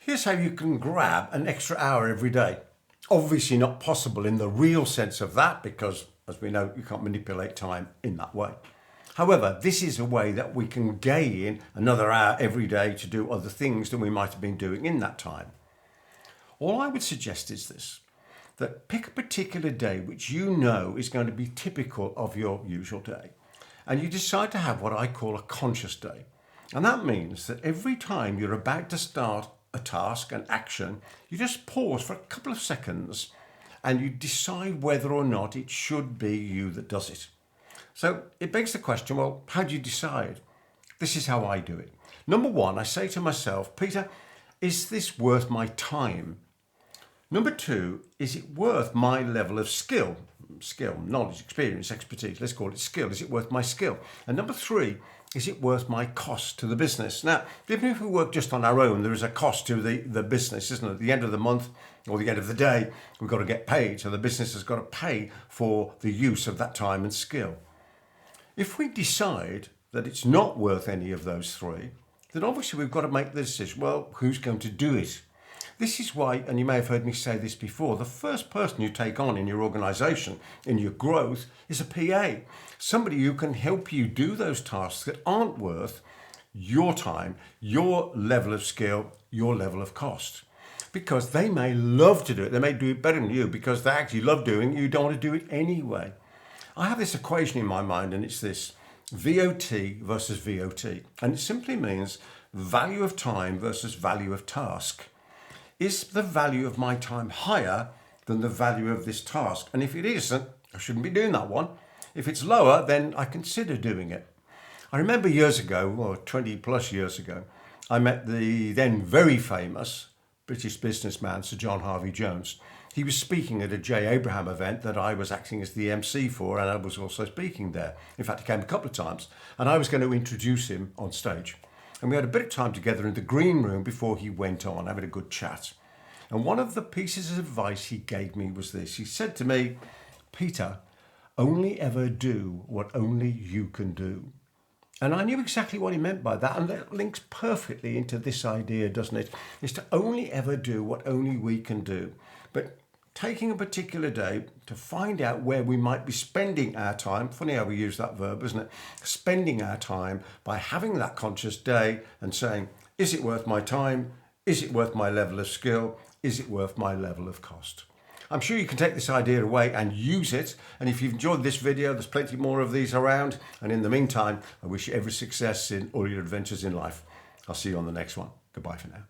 Here's how you can grab an extra hour every day. Obviously not possible in the real sense of that because, as we know, you can't manipulate time in that way. However, this is a way that we can gain another hour every day to do other things than we might have been doing in that time. All I would suggest is this, that pick a particular day which you know is going to be typical of your usual day, and you decide to have what I call a conscious day. And that means that every time you're about to start a task, an action, you just pause for a couple of seconds and you decide whether or not it should be you that does it. So it begs the question, well, how do you decide? This is how I do it. Number one, I say to myself, Peter, is this worth my time? Number two, is it worth my level of skill, knowledge, experience, expertise? Let's call it skill. Is it worth my skill? And number three, is it worth my cost to the business? Now, even if we work just on our own, there is a cost to the business, isn't it? At the end of the month or the end of the day, we've got to get paid. So the business has got to pay for the use of that time and skill. If we decide that it's not worth any of those three, then obviously we've got to make the decision, well, who's going to do it? This is why, and you may have heard me say this before, the first person you take on in your organisation, in your growth, is a PA. Somebody who can help you do those tasks that aren't worth your time, your level of skill, your level of cost. Because they may love to do it. They may do it better than you because they actually love doing it. You don't want to do it anyway. I have this equation in my mind, and it's this: VOT versus VOT. And it simply means value of time versus value of task. Is the value of my time higher than the value of this task? And if it isn't, I shouldn't be doing that one. If it's lower, then I consider doing it. I remember years ago, or 20 plus years ago, I met the then very famous British businessman, Sir John Harvey Jones. He was speaking at a J. Abraham event that I was acting as the MC for, and I was also speaking there. In fact, he came a couple of times, and I was going to introduce him on stage. And we had a bit of time together in the green room before he went on, having a good chat. And one of the pieces of advice he gave me was this. He said to me, Peter, only ever do what only you can do. And I knew exactly what he meant by that. And that links perfectly into this idea, doesn't it? Is to only ever do what only we can do. But taking a particular day to find out where we might be spending our time, funny how we use that verb, isn't it? Spending our time by having that conscious day and saying, is it worth my time? Is it worth my level of skill? Is it worth my level of cost? I'm sure you can take this idea away and use it. And if you've enjoyed this video, there's plenty more of these around. And in the meantime, I wish you every success in all your adventures in life. I'll see you on the next one. Goodbye for now.